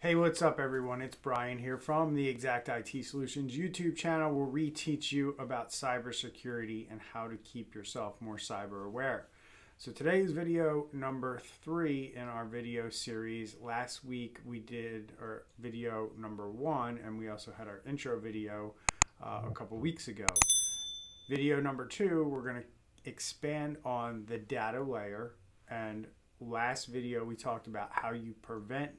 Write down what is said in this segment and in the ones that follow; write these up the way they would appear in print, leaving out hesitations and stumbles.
Hey, what's up, everyone? It's Brian here from the Exact IT Solutions YouTube channel, where we teach you about cybersecurity and how to keep yourself more cyber aware. So today's video number 3 in our video series. Last week we did our video number 1, and we also had our intro video a couple weeks ago. Video number 2, we're going to expand on the data layer. And last video we talked about how you prevent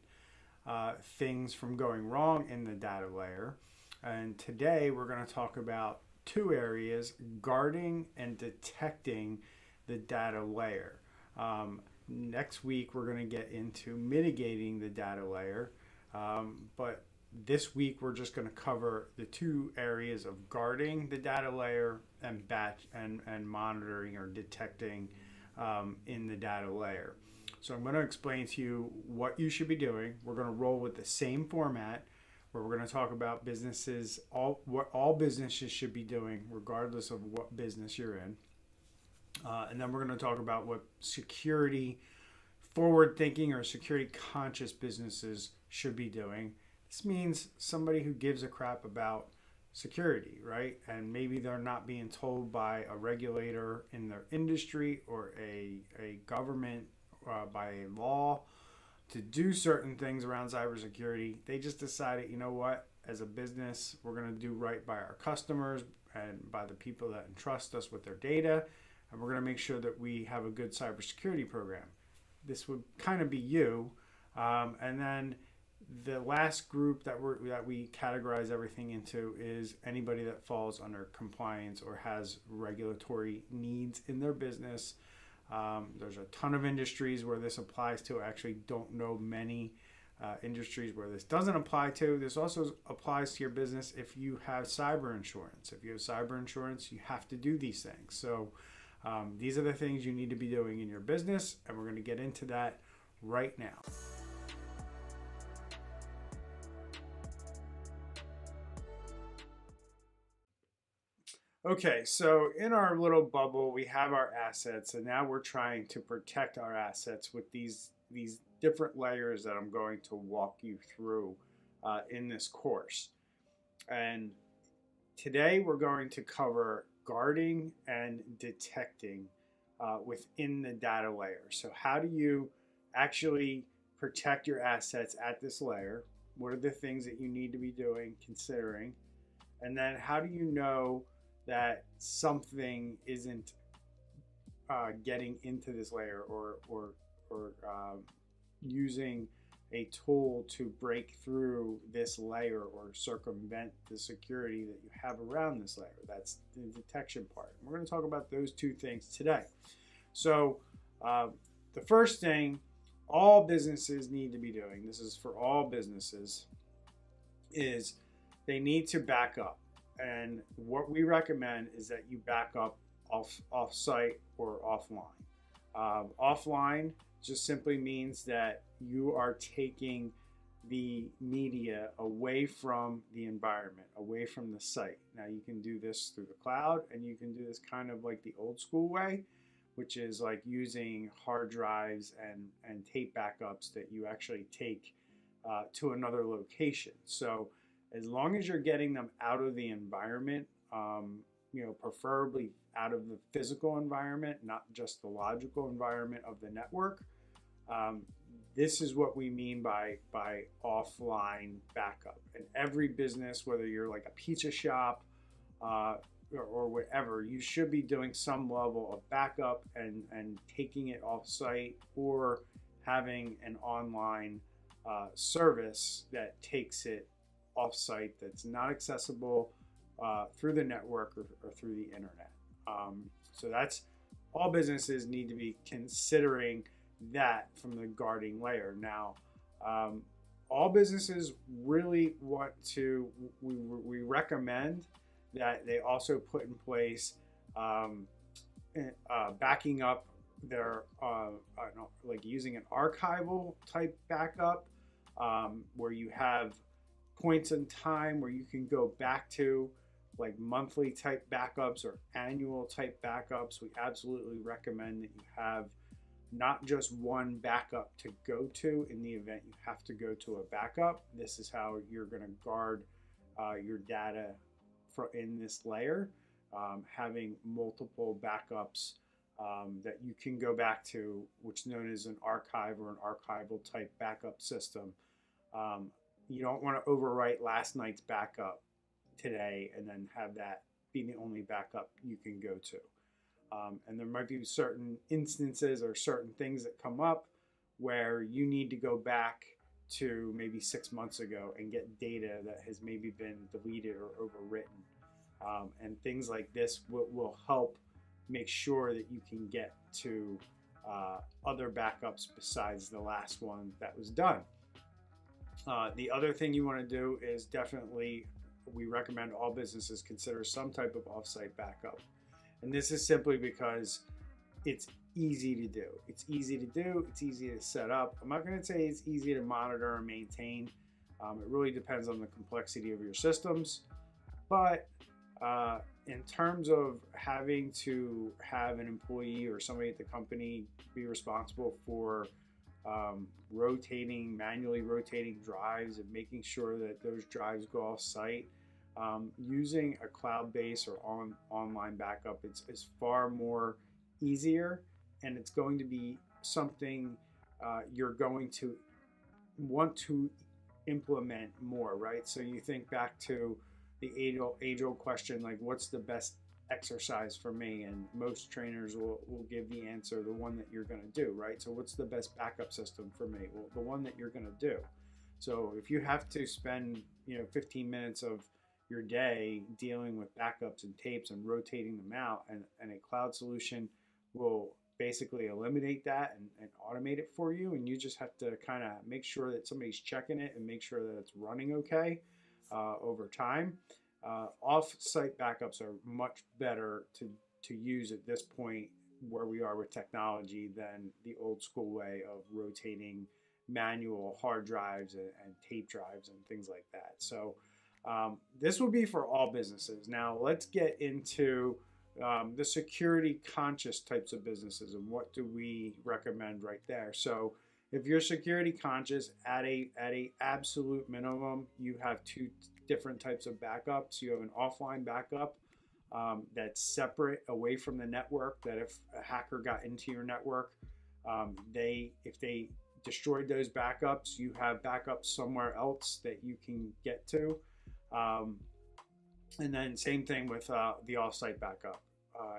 things from going wrong in the data layer. And today we're going to talk about 2 areas: guarding and detecting the data layer. Next week we're going to get into mitigating the data layer, but this week we're just going to cover the 2 areas of guarding the data layer and monitoring or detecting in the data layer. So I'm going to explain to you what you should be doing. We're going to roll with the same format, where we're going to talk about businesses, what all businesses should be doing regardless of what business you're in. And then we're going to talk about what security forward thinking or security conscious businesses should be doing. This means somebody who gives a crap about security, right? And maybe they're not being told by a regulator in their industry or a government by a law to do certain things around cybersecurity. They just decided, you know what, as a business, we're going to do right by our customers and by the people that entrust us with their data, and we're going to make sure that we have a good cybersecurity program. This would kind of be you. And then the last group that we categorize everything into is anybody that falls under compliance or has regulatory needs in their business. There's a ton of industries where this applies to. I actually don't know many industries where this doesn't apply to. This also applies to your business if you have cyber insurance. If you have cyber insurance, you have to do these things. So these are the things you need to be doing in your business, and we're going to get into that right now. Okay, so in our little bubble, we have our assets, and now we're trying to protect our assets with these different layers that I'm going to walk you through in this course. And today we're going to cover guarding and detecting within the data layer. So how do you actually protect your assets at this layer? What are the things that you need to be doing, considering? And then how do you know that something isn't getting into this layer or using a tool to break through this layer or circumvent the security that you have around this layer? That's the detection part. We're going to talk about those 2 things today. So the first thing all businesses need to be doing, this is for all businesses, is they need to back up. And what we recommend is that you back up off-site or offline. Offline just simply means that you are taking the media away from the environment, away from the site. Now you can do this through the cloud, and you can do this kind of like the old school way, which is like using hard drives and tape backups that you actually take to another location. So as long as you're getting them out of the environment, preferably out of the physical environment, not just the logical environment of the network. This is what we mean by offline backup. And every business, whether you're like a pizza shop or whatever, you should be doing some level of backup and taking it off site, or having an online service that takes it off-site that's not accessible through the network or through the internet. So that's all businesses need to be considering that from the guarding layer. Now, all businesses really want to, we recommend that they also put in place backing up their, like using an archival type backup, where you have points in time where you can go back to, like monthly type backups or annual type backups. We absolutely recommend that you have not just one backup to go to in the event you have to go to a backup. This is how you're going to guard your data in this layer, having multiple backups that you can go back to, which is known as an archive or an archival type backup system. You don't want to overwrite last night's backup today and then have that be the only backup you can go to. And there might be certain instances or certain things that come up where you need to go back to maybe 6 months ago and get data that has maybe been deleted or overwritten. And things like this will help make sure that you can get to other backups besides the last one that was done. The other thing you want to do is definitely, we recommend all businesses consider some type of offsite backup. And this is simply because it's easy to do. It's easy to do, it's easy to set up. I'm not going to say it's easy to monitor and maintain. It really depends on the complexity of your systems. But in terms of having to have an employee or somebody at the company be responsible for manually rotating drives and making sure that those drives go off site, using a cloud-based or online backup, it's far more easier, and it's going to be something you're going to want to implement more, right? So you think back to the age-old question, like, what's the best exercise for me? And most trainers will give the answer, the one that you're going to do, right? So what's the best backup system for me? Well, the one that you're going to do. So if you have to spend 15 minutes of your day dealing with backups and tapes and rotating them out, and a cloud solution will basically eliminate that and automate it for you, and you just have to kind of make sure that somebody's checking it and make sure that it's running okay over time. Off-site backups are much better to use at this point where we are with technology than the old school way of rotating manual hard drives and tape drives and things like that. So this will be for all businesses. Now let's get into the security conscious types of businesses and what do we recommend right there. So if you're security conscious, at a absolute minimum, you have two different types of backups. You have an offline backup that's separate away from the network, that if a hacker got into your network, if they destroyed those backups, you have backups somewhere else that you can get to. And then same thing with the offsite backup.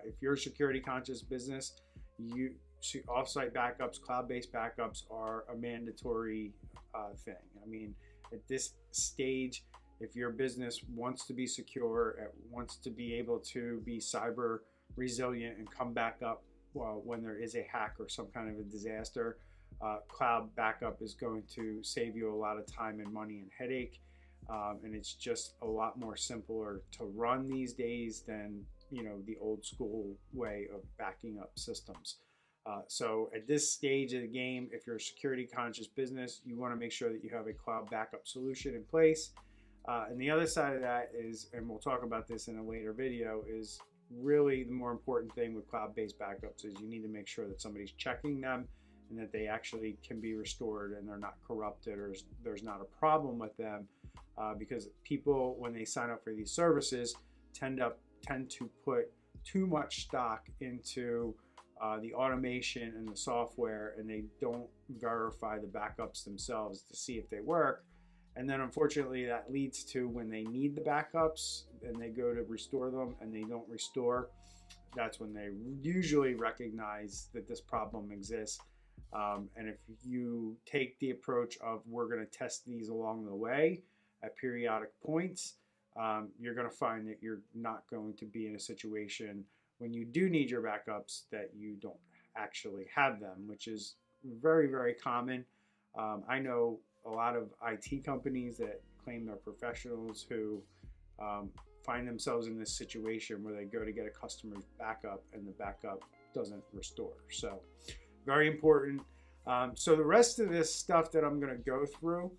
If you're a security conscious business, offsite backups, cloud-based backups are a mandatory thing. I mean, at this stage, if your business wants to be secure, wants to be able to be cyber resilient and come back up when there is a hack or some kind of a disaster, cloud backup is going to save you a lot of time and money and headache. And it's just a lot more simpler to run these days than the old school way of backing up systems. So at this stage of the game, if you're a security conscious business, you want to make sure that you have a cloud backup solution in place. And the other side of that is, and we'll talk about this in a later video, is really the more important thing with cloud-based backups is you need to make sure that somebody's checking them and that they actually can be restored and they're not corrupted or there's not a problem with them. Because people, when they sign up for these services, tend to put too much stock into the automation and the software, and they don't verify the backups themselves to see if they work. And then unfortunately that leads to when they need the backups and they go to restore them and they don't restore, that's when they usually recognize that this problem exists. And if you take the approach of we're going to test these along the way at periodic points, you're going to find that you're not going to be in a situation when you do need your backups that you don't actually have them, which is very, very common. I know a lot of IT companies that claim they're professionals who find themselves in this situation where they go to get a customer's backup and the backup doesn't restore. So very important. So the rest of this stuff that I'm going to go through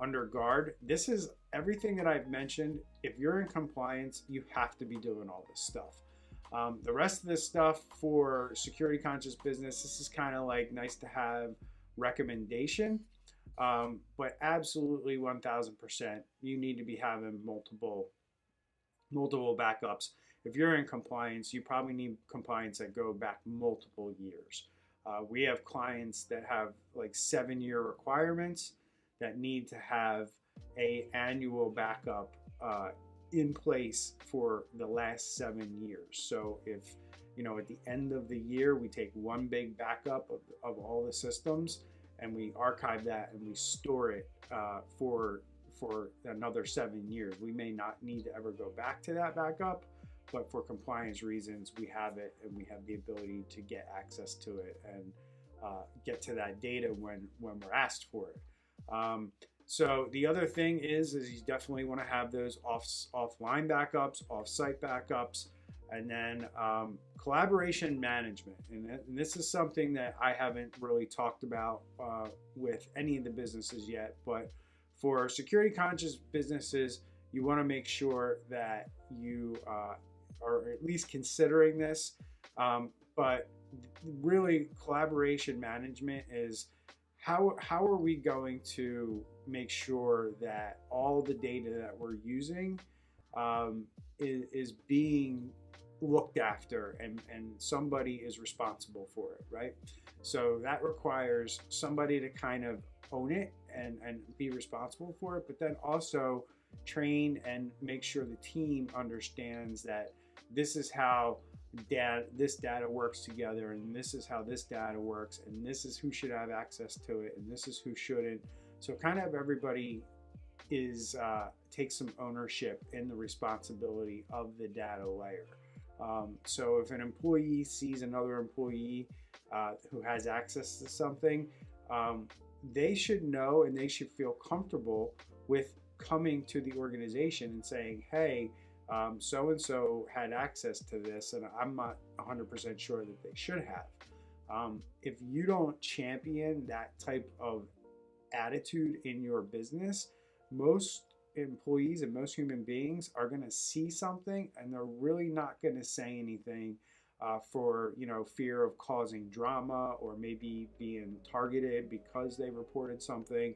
under guard, this is everything that I've mentioned. If you're in compliance, you have to be doing all this stuff. The rest of this stuff for security conscious business, this is kind of like nice to have recommendation, but absolutely 1000%, you need to be having multiple backups. If you're in compliance, you probably need compliance that go back multiple years. We have clients that have like 7-year requirements that need to have a annual backup in place for the last 7 years. So if, at the end of the year, we take one big backup of all the systems and we archive that and we store it for another 7 years. We may not need to ever go back to that backup, but for compliance reasons, we have it and we have the ability to get access to it and get to that data when we're asked for it. So the other thing is you definitely want to have those offline backups, offsite backups, and then collaboration management. And this is something that I haven't really talked about with any of the businesses yet, but for security conscious businesses, you want to make sure that you are at least considering this. But really, collaboration management is how are we going to make sure that all the data that we're using is being looked after and somebody is responsible for it, right? So that requires somebody to kind of own it and be responsible for it, but then also train and make sure the team understands that this is how this data works together, and this is how this data works, and this is who should have access to it, and this is who shouldn't. So kind of everybody is takes some ownership in the responsibility of the data layer. So if an employee sees another employee who has access to something, they should know and they should feel comfortable with coming to the organization and saying, hey, so-and-so had access to this and I'm not 100% sure that they should have. If you don't champion that type of attitude in your business, most employees and most human beings are going to see something and they're really not going to say anything for fear of causing drama or maybe being targeted because they reported something.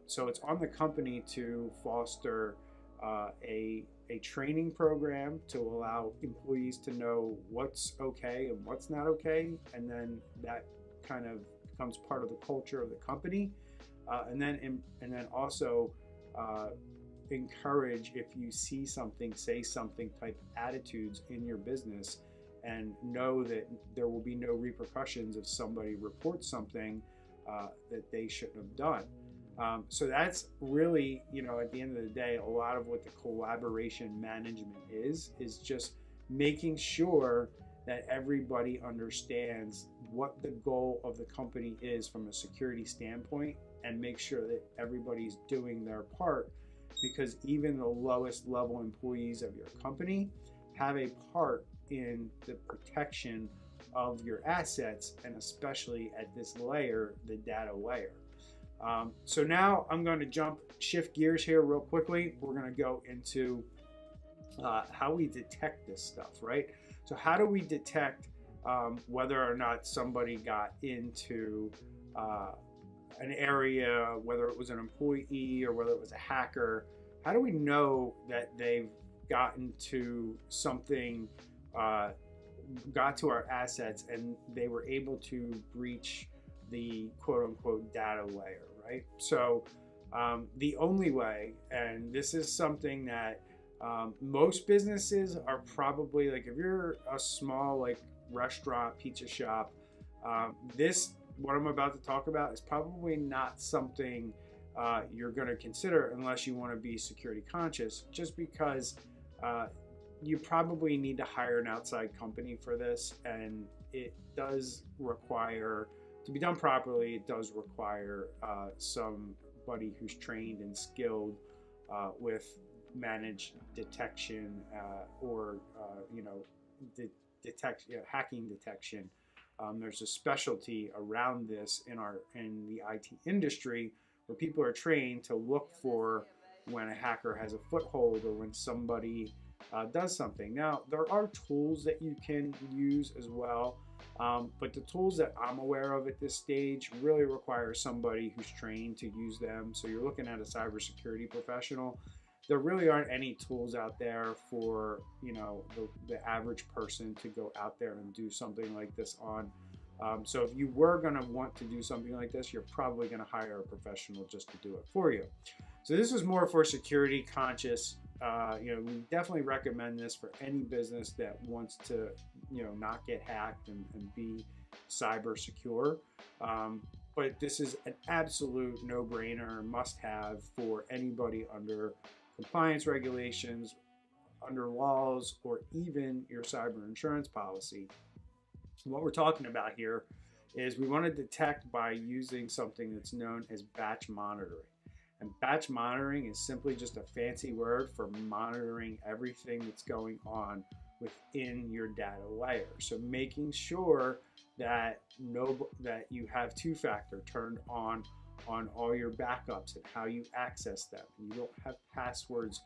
So it's on the company to foster a training program to allow employees to know what's okay and what's not okay, and then that kind of becomes part of the culture of the company. And then also encourage, if you see something, say something type attitudes in your business, and know that there will be no repercussions if somebody reports something that they shouldn't have done. So that's really, at the end of the day, a lot of what the collaboration management is just making sure that everybody understands what the goal of the company is from a security standpoint, and make sure that everybody's doing their part, because even the lowest level employees of your company have a part in the protection of your assets, and especially at this layer, the data layer. So now I'm going to shift gears here real quickly. We're going to go into how we detect this stuff, right? So how do we detect whether or not somebody got into an area, whether it was an employee or whether it was a hacker? How do we know that they've gotten to something, got to our assets, and they were able to breach the quote-unquote data layer, right? So the only way, and this is something that most businesses are probably, like if you're a small like restaurant, pizza shop, what I'm about to talk about is probably not something you're going to consider unless you want to be security conscious, just because you probably need to hire an outside company for this, and it does require, to be done properly, it does require somebody who's trained and skilled with managed detection or hacking detection. There's a specialty around this in the IT industry, where people are trained to look for when a hacker has a foothold, or when somebody does something. Now, there are tools that you can use as well, but the tools that I'm aware of at this stage really require somebody who's trained to use them. So you're looking at a cybersecurity professional. There really aren't any tools out there for the average person to go out there and do something like this on. So if you were going to want to do something like this, you're probably going to hire a professional just to do it for you. So this is more for security conscious. We definitely recommend this for any business that wants to, not get hacked and be cyber secure. But this is an absolute no-brainer, must-have for anybody under compliance regulations, under laws, or even your cyber insurance policy. What we're talking about here is we want to detect by using something that's known as batch monitoring. And batch monitoring is simply just a fancy word for monitoring everything that's going on within your data layer. So making sure that you have two-factor turned on all your backups and how you access them. And you don't have passwords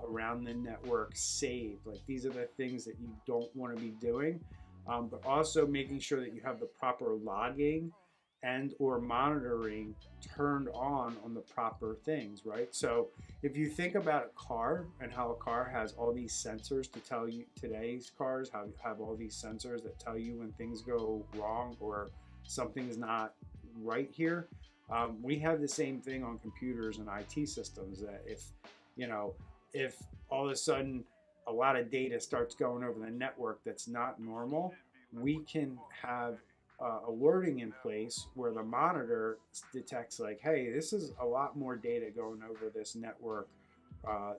around the network saved. Like, these are the things that you don't want to be doing. But also making sure that you have the proper logging and or monitoring turned on the proper things, right? So if you think about a car and how a car has all these sensors to tell you, today's cars have all these sensors that tell you when things go wrong or something's not right here. We have the same thing on computers and IT systems, that if all of a sudden a lot of data starts going over the network that's not normal, we can have alerting in place where the monitor detects, like, hey, this is a lot more data going over this network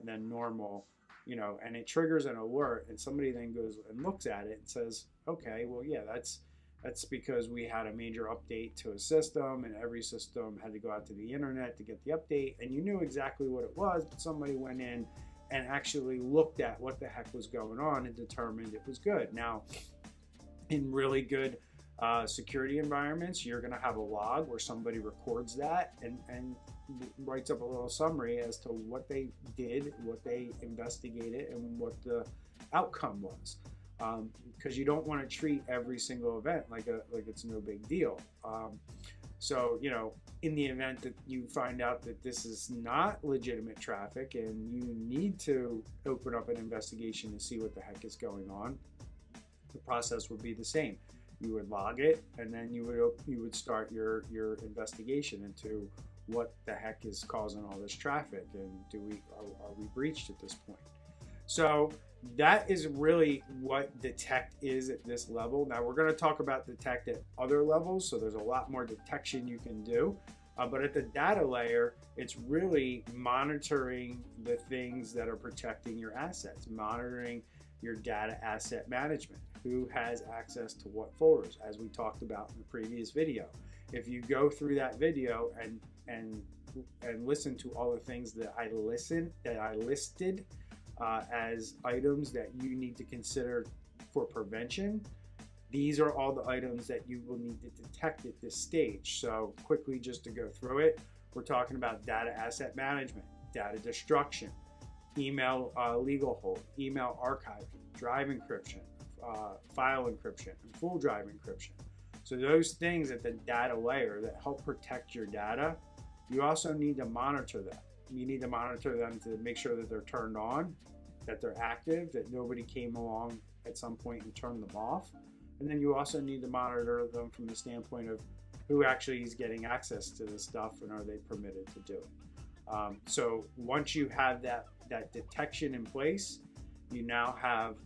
than normal, and it triggers an alert, and somebody then goes and looks at it and says, okay, well, yeah, that's because we had a major update to a system, and every system had to go out to the internet to get the update, and you knew exactly what it was, but somebody went in and actually looked at what the heck was going on and determined it was good. Now, in really good security environments, you're going to have a log where somebody records that and writes up a little summary as to what they did, what they investigated, and what the outcome was. Because you don't want to treat every single event like it's no big deal. So, in the event that you find out that this is not legitimate traffic and you need to open up an investigation to see what the heck is going on, the process would be the same. You would log it, and then you would start your investigation into what the heck is causing all this traffic, and are we breached at this point? So that is really what detect is at this level. Now we're going to talk about detect at other levels, so there's a lot more detection you can do. But at the data layer, it's really monitoring the things that are protecting your assets, monitoring your data asset management. Who has access to what folders, as we talked about in the previous video. If you go through that video and listen to all the things that I listed as items that you need to consider for prevention, these are all the items that you will need to detect at this stage. So quickly, just to go through it, we're talking about data asset management, data destruction, email legal hold, email archiving, drive encryption, file encryption, and full drive encryption. So those things at the data layer that help protect your data, you also need to monitor them. You need to monitor them to make sure that they're turned on, that they're active, that nobody came along at some point and turned them off. And then you also need to monitor them from the standpoint of who actually is getting access to this stuff and are they permitted to do it. So once you have that detection in place, you now have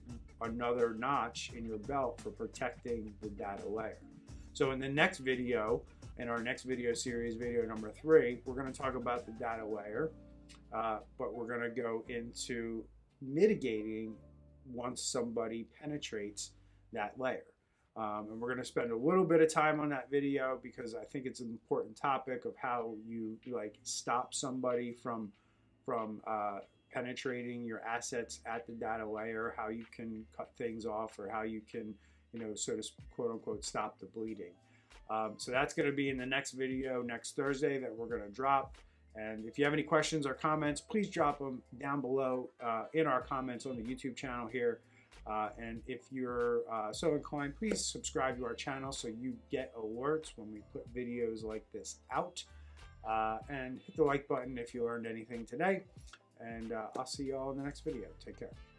another notch in your belt for protecting the data layer. So in the next video, in our next video series, video number 3, we're going to talk about the data layer, but we're going to go into mitigating once somebody penetrates that layer. And we're going to spend a little bit of time on that video because I think it's an important topic of how you stop somebody from penetrating your assets at the data layer, how you can cut things off, or how you can, so to quote unquote, stop the bleeding. So that's going to be in the next video next Thursday that we're going to drop. And if you have any questions or comments, please drop them down below in our comments on the YouTube channel here. And if you're so inclined, please subscribe to our channel so you get alerts when we put videos like this out. And hit the like button if you learned anything today. And I'll see you all in the next video. Take care.